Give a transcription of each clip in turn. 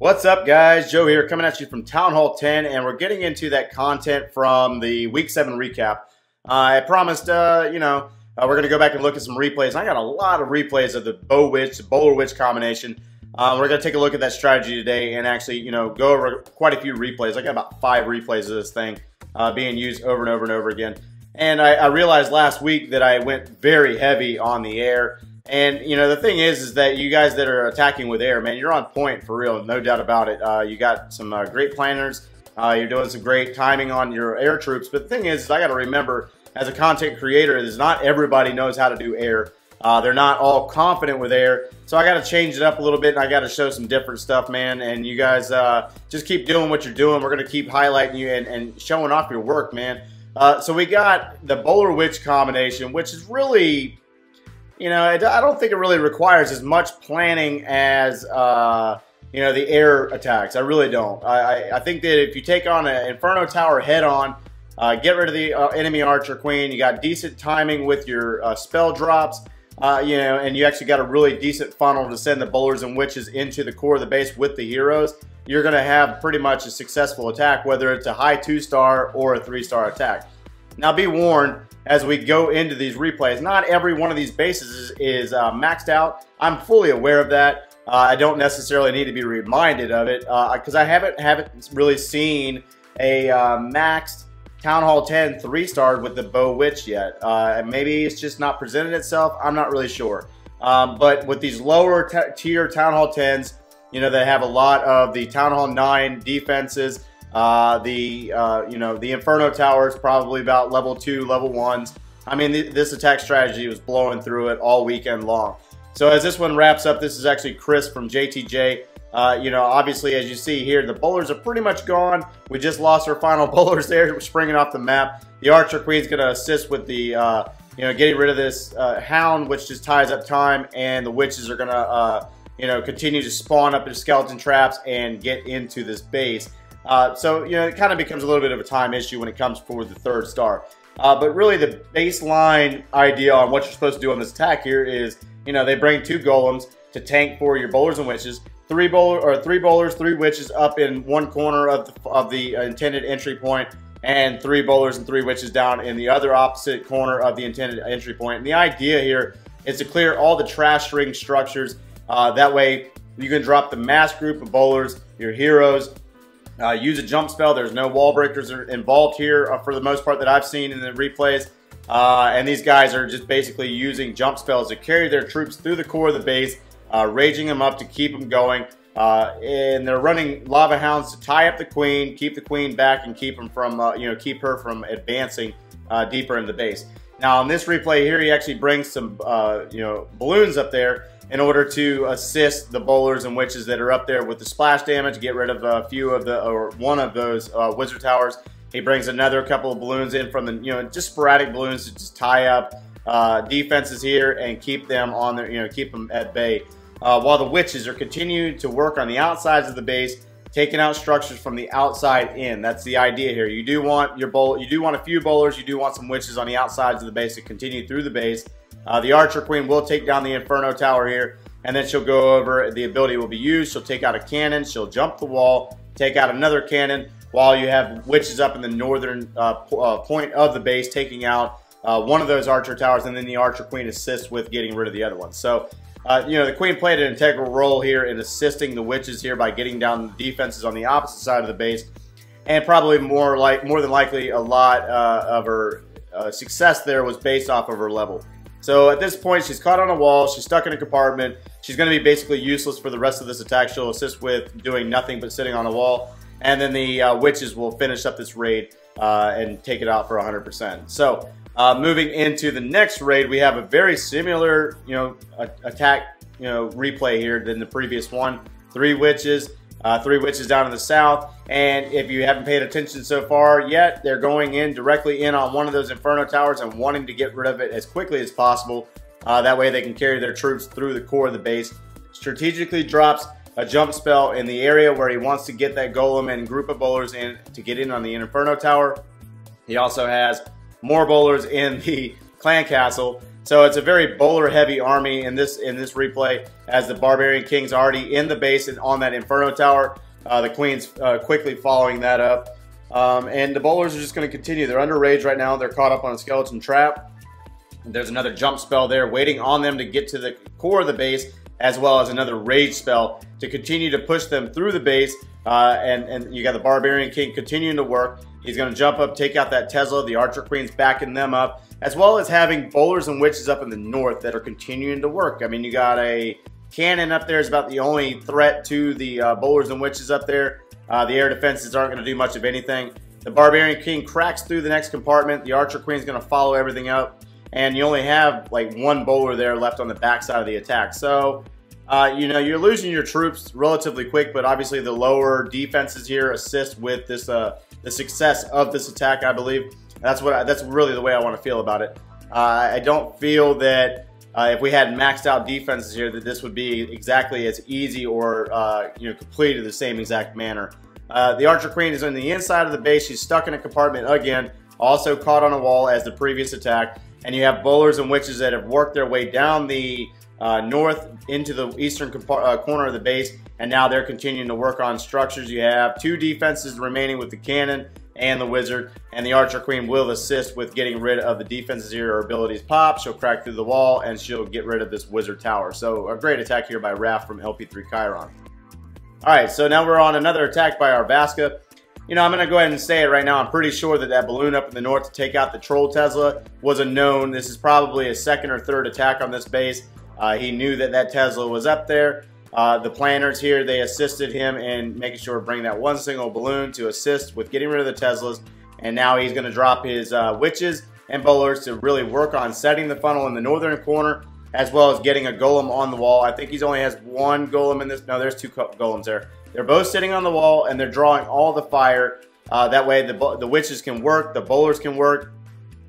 What's up, guys? Joe here, coming at you from Town Hall 10, and we're getting into that content from the Week 7 recap. I promised, we're going to go back and look at some replays. I got a lot of replays of the BoWitch, the Bowler-Witch combination. We're going to take a look at that strategy today and actually, go over quite a few replays. I got about 5 replays of this thing being used over and over and over again. And I realized last week that I went very heavy on the air. And, the thing is that you guys that are attacking with air, man, you're on point for real, no doubt about it. You got some great planners. You're doing some great timing on your air troops. But the thing is I got to remember, as a content creator, is not everybody knows how to do air. They're not all confident with air. So I got to change it up a little bit, and I got to show some different stuff, man. And you guys just keep doing what you're doing. We're going to keep highlighting you and showing off your work, man. So we got the Bowler-Witch combination, which is really... I don't think it really requires as much planning as, the air attacks. I really don't. I think that if you take on an Inferno Tower head on, get rid of the enemy Archer Queen, you got decent timing with your spell drops, and you actually got a really decent funnel to send the Bowlers and Witches into the core of the base with the heroes, you're going to have pretty much a successful attack, whether it's a high 2-star or a 3-star attack. Now be warned, as we go into these replays, not every one of these bases is maxed out. I'm fully aware of that. I don't necessarily need to be reminded of it because I haven't really seen a maxed Town Hall 10 3-star with the BoWitch yet. Maybe it's just not presented itself. I'm not really sure. But with these lower tier Town Hall 10s, that have a lot of the Town Hall 9 defenses. The Inferno Tower is probably about level 2, level 1s. I mean, this attack strategy was blowing through it all weekend long. So as this one wraps up, this is actually Chris from JTJ. Obviously, as you see here, the bowlers are pretty much gone. We just lost our final bowlers there, springing off the map. The Archer Queen's going to assist with the, getting rid of this Hound, which just ties up time, and the Witches are going to, continue to spawn up their skeleton traps and get into this base. It kind of becomes a little bit of a time issue when it comes for the 3rd star. But really the baseline idea on what you're supposed to do on this attack here is, they bring 2 golems to tank for your bowlers and witches, 3 bowlers, 3 witches up in one corner of the intended entry point, and 3 bowlers and 3 witches down in the other opposite corner of the intended entry point. And the idea here is to clear all the trash ring structures. That way you can drop the mass group of bowlers, your heroes, use a jump spell. There's no wall breakers involved here for the most part that I've seen in the replays. And these guys are just basically using jump spells to carry their troops through the core of the base, raging them up to keep them going. And they're running Lava Hounds to tie up the Queen, keep the Queen back, and keep them from, keep her from advancing deeper in the base. Now on this replay here, he actually brings some, balloons up there in order to assist the bowlers and witches that are up there with the splash damage, get rid of a few of one of those wizard towers. He brings another couple of balloons in from the, just sporadic balloons to just tie up defenses here and keep them on their, keep them at bay. While the witches are continuing to work on the outsides of the base, taking out structures from the outside in. That's the idea here. You do want a few bowlers, you do want some witches on the outsides of the base to continue through the base. The Archer Queen will take down the Inferno Tower here, and then she'll go over, the ability will be used, she'll take out a cannon, she'll jump the wall, take out another cannon, while you have witches up in the northern point of the base taking out one of those Archer Towers, and then the Archer Queen assists with getting rid of the other one. So, the Queen played an integral role here in assisting the witches here by getting down the defenses on the opposite side of the base, and probably more than likely a lot of her success there was based off of her level. So at this point, she's caught on a wall, she's stuck in a compartment, she's going to be basically useless for the rest of this attack. She'll assist with doing nothing but sitting on a wall, and then the witches will finish up this raid and take it out for 100%. So moving into the next raid, we have a very similar attack replay here than the previous one. 3 witches. 3 witches down in the south, and if you haven't paid attention so far yet, they're going in directly in on one of those Inferno Towers and wanting to get rid of it as quickly as possible. That way they can carry their troops through the core of the base. Strategically drops a jump spell in the area where he wants to get that golem and group of bowlers in to get in on the Inferno Tower. He also has more bowlers in the clan castle So it's a very bowler-heavy army in this replay, as the Barbarian King's already in the base and on that Inferno Tower. The Queen's quickly following that up. And the bowlers are just going to continue. They're under rage right now. They're caught up on a skeleton trap. There's another jump spell there waiting on them to get to the core of the base, as well as another rage spell to continue to push them through the base. And you got the Barbarian King continuing to work. He's going to jump up, take out that Tesla. The Archer Queen's backing them up, as well as having bowlers and witches up in the north that are continuing to work. I mean, you got a cannon up there is about the only threat to the bowlers and witches up there. The air defenses aren't going to do much of anything. The Barbarian King cracks through the next compartment. The Archer Queen's going to follow everything up. And you only have like one bowler there left on the backside of the attack. So, you know, you're losing your troops relatively quick, but obviously the lower defenses here assist with this the success of this attack, I believe. That's really the way I want to feel about it. I don't feel that if we had maxed out defenses here, that this would be exactly as easy or you know, completed the same exact manner. The Archer Queen is on the inside of the base. She's stuck in a compartment again, also caught on a wall as the previous attack. And you have bowlers and witches that have worked their way down the north into the eastern corner of the base, and now they're continuing to work on structures. You have two defenses remaining with the cannon and the wizard, and the Archer Queen will assist with getting rid of the defenses here. Her abilities pop, she'll crack through the wall, and she'll get rid of this wizard tower. So a great attack here by Raph from LP3 Chiron. Alright, so now we're on another attack by Arvaska. You know, I'm going to go ahead and say it right now. I'm pretty sure that that balloon up in the north to take out the Troll Tesla was a known. This is probably a second or third attack on this base. He knew that that Tesla was up there. The planners here, they assisted him in making sure to bring that one single balloon to assist with getting rid of the Teslas. And now he's going to drop his witches and bowlers to really work on setting the funnel in the northern corner, as well as getting a golem on the wall. I think he only has one golem in this. No, there's two golems there. They're both sitting on the wall, and they're drawing all the fire. That way the witches can work, the bowlers can work.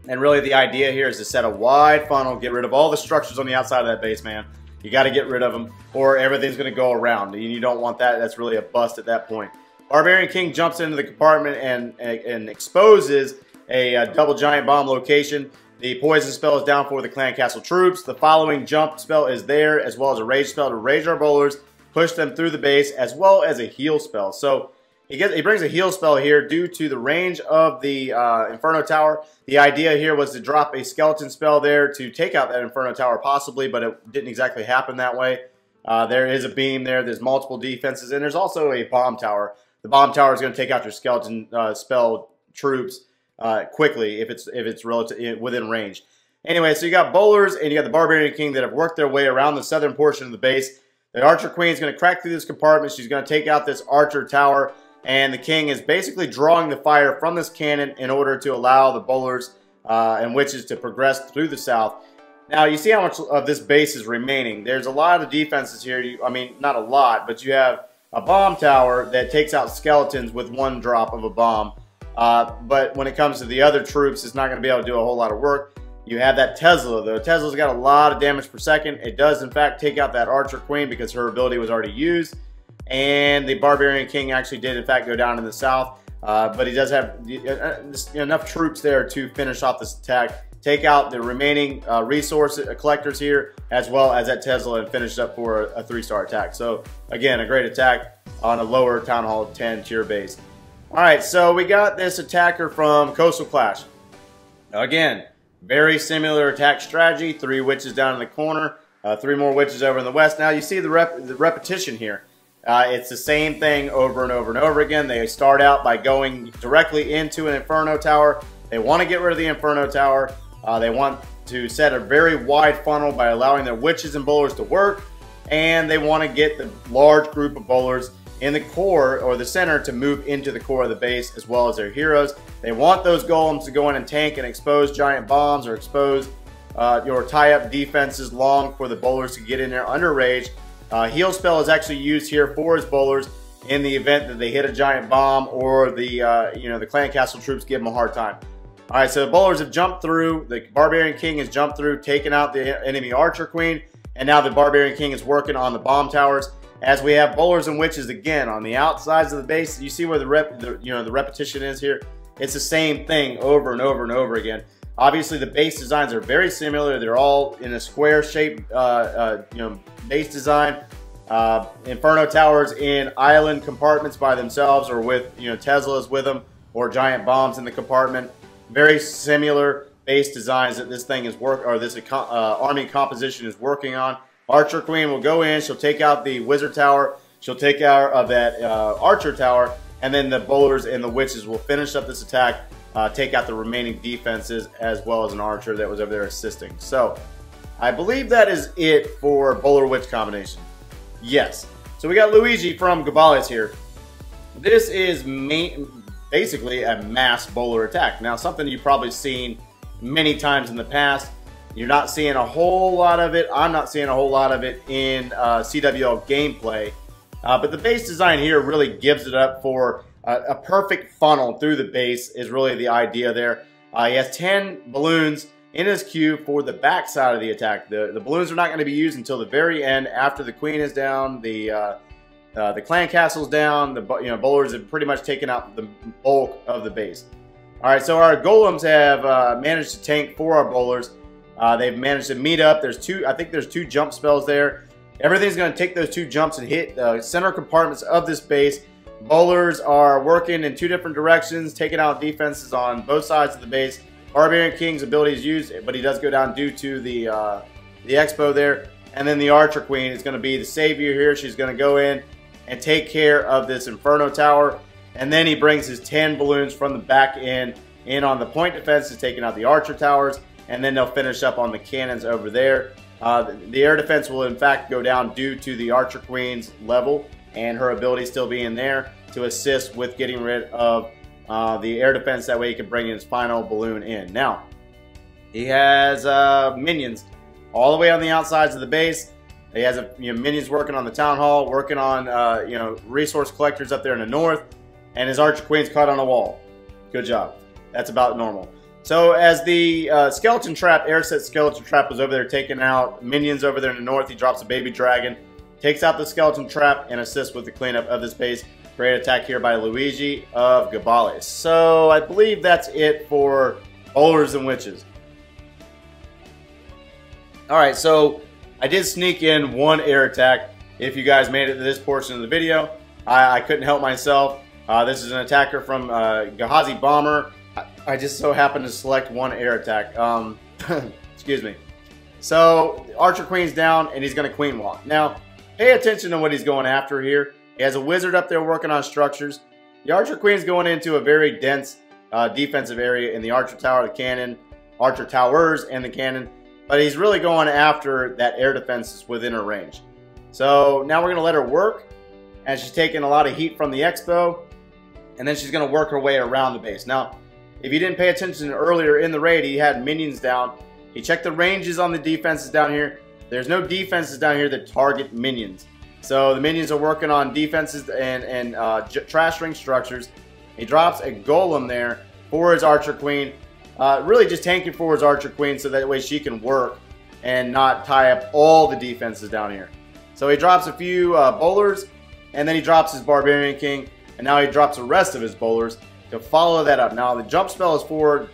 And really the idea here is to set a wide funnel, get rid of all the structures on the outside of that base, man. You got to get rid of them, or everything's going to go around. You don't want that. That's really a bust at that point. Barbarian King jumps into the compartment and exposes a double giant bomb location. The poison spell is down for the clan castle troops. The following jump spell is there, as well as a rage spell to rage our bowlers, push them through the base, as well as a heal spell. So he brings a heal spell here due to the range of the Inferno Tower. The idea here was to drop a skeleton spell there to take out that Inferno Tower possibly, but it didn't exactly happen that way. There is a beam there. There's multiple defenses, and there's also a bomb tower. The bomb tower is going to take out your skeleton spell troops quickly if it's relative within range. Anyway, so you got bowlers and you got the Barbarian King that have worked their way around the southern portion of the base. The Archer Queen is going to crack through this compartment. She's going to take out this Archer Tower. And the King is basically drawing the fire from this cannon in order to allow the bowlers and witches to progress through the south. Now, you see how much of this base is remaining. There's a lot of defenses here. I mean, not a lot, but you have a bomb tower that takes out skeletons with one drop of a bomb. But when it comes to the other troops, it's not going to be able to do a whole lot of work. You have that Tesla, though. Tesla's got a lot of damage per second. It does, in fact, take out that Archer Queen because her ability was already used. And the Barbarian King actually did, in fact, go down in the south. But he does have enough troops there to finish off this attack. Take out the remaining resource collectors here, as well as that Tesla, and finish up for a 3-star attack. So, again, a great attack on a lower Town Hall 10 tier base. Alright, so we got this attacker from Coastal Clash. Again, very similar attack strategy. 3 witches down in the corner. 3 more witches over in the west. Now, you see the repetition here. It's the same thing over and over and over again. They start out by going directly into an Inferno Tower. They want to get rid of the Inferno Tower. They want to set a very wide funnel by allowing their witches and bowlers to work. And they want to get the large group of bowlers in the core or the center to move into the core of the base, as well as their heroes. They want those golems to go in and tank and expose giant bombs, or expose your tie-up defenses long for the bowlers to get in there under rage. Heal spell is actually used here for his bowlers in the event that they hit a giant bomb, or the the clan castle troops give them a hard time. All right, so the bowlers have jumped through. The Barbarian King has jumped through, taken out the enemy Archer Queen, and now the Barbarian King is working on the bomb towers. As we have bowlers and witches again on the outsides of the base. You see where the repetition is here. It's the same thing over and over and over again. Obviously, the base designs are very similar. They're all in a square shape, base design. Inferno towers in island compartments by themselves, or with Teslas with them, or giant bombs in the compartment. Very similar base designs that this thing is army composition is working on. Archer Queen will go in. She'll take out the wizard tower. She'll take out of that archer tower, and then the bowlers and the witches will finish up this attack. Take out the remaining defenses, as well as an archer that was over there assisting. So, I believe that is it for Bowler Witch combination. Yes. So we got Luigi from Gabala here. This is basically a mass bowler attack. Now, something you've probably seen many times in the past. You're not seeing a whole lot of it. I'm not seeing a whole lot of it in CWL gameplay. But the base design here really gives it up for a perfect funnel through the base is really the idea there. He has 10 balloons in his queue for the back side of the attack. The balloons are not going to be used until the very end, after the queen is down, the clan castle's down, the bowlers have pretty much taken out the bulk of the base. All right, so our golems have managed to tank for our bowlers. They've managed to meet up. I think there's 2 jump spells there. Everything's going to take those 2 jumps and hit the center compartments of this base. Bowlers are working in 2 different directions, taking out defenses on both sides of the base. Barbarian King's ability is used, but he does go down due to the expo there. And then the Archer Queen is going to be the savior here. She's going to go in and take care of this Inferno Tower. And then he brings his 10 balloons from the back in on the point defenses, taking out the Archer Towers. And then they'll finish up on the cannons over there. The air defense will in fact go down due to the Archer Queen's level and her ability still being there to assist with getting rid of the air defense. That way he can bring his final balloon in. Now, he has minions all the way on the outsides of the base. He has minions working on the town hall, working on resource collectors up there in the north, and his Archer Queen's caught on a wall. Good job. That's about normal. So as the skeleton trap, air set skeleton trap was over there taking out minions over there in the north, he drops a baby dragon, takes out the skeleton trap, and assists with the cleanup of this base. Great attack here by Luigi of Gabala. So I believe that's it for bowlers and witches. Alright, so I did sneak in 1 air attack. If you guys made it to this portion of the video, I couldn't help myself. This is an attacker from Gehazi Bomber. I just so happened to select 1 air attack. Excuse me. So, Archer Queen's down, and he's going to Queen Walk. Now, pay attention to what he's going after here. He has a wizard up there working on structures. The Archer Queen's going into a very dense defensive area in the Archer Tower, the cannon, Archer Towers, and the cannon. But he's really going after that air defense within her range. So, now we're going to let her work. And she's taking a lot of heat from the expo. And then she's going to work her way around the base. Now, if you didn't pay attention earlier in the raid, he had minions down. He checked the ranges on the defenses down here. There's no defenses down here that target minions. So the minions are working on defenses and trash ring structures. He drops a golem there for his Archer Queen. Really just tanking for his Archer Queen so that way she can work and not tie up all the defenses down here. So he drops a few bowlers, and then he drops his Barbarian King, and now he drops the rest of his bowlers to follow that up. Now the jump spell is for,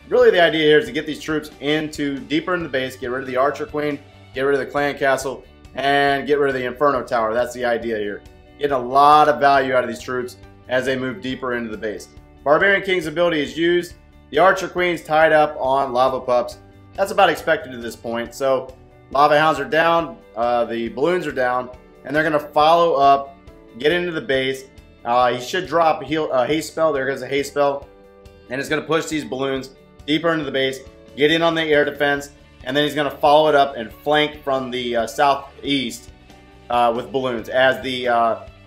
really the idea here is to get these troops deeper into the base, get rid of the Archer Queen, get rid of the clan castle, and get rid of the Inferno Tower. That's the idea here. Getting a lot of value out of these troops as they move deeper into the base. Barbarian King's ability is used. The Archer Queen's tied up on Lava Pups. That's about expected at this point. So Lava Hounds are down, the balloons are down, and they're going to follow up, get into the base. He should drop a haste spell. There goes a haste spell. And it's going to push these balloons deeper into the base, get in on the air defense, and then he's going to follow it up and flank from the southeast with balloons as the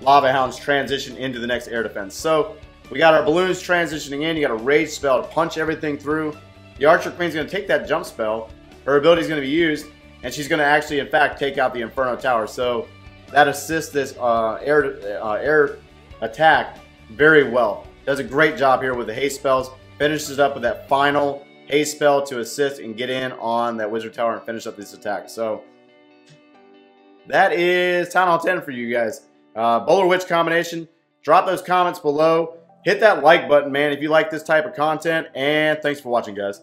Lava Hounds transition into the next air defense. So we got our balloons transitioning in. You got a rage spell to punch everything through. The Archer Queen's going to take that jump spell. Her ability is going to be used, and she's going to actually, in fact, take out the Inferno Tower. So that assists this air attack very well. Does a great job here with the haste spells. Finishes up with that final haste spell to assist and get in on that wizard tower and finish up this attack. So that is Town Hall 10 for you guys. Bowler Witch combination. Drop those comments below. Hit that like button, man, if you like this type of content. And thanks for watching, guys.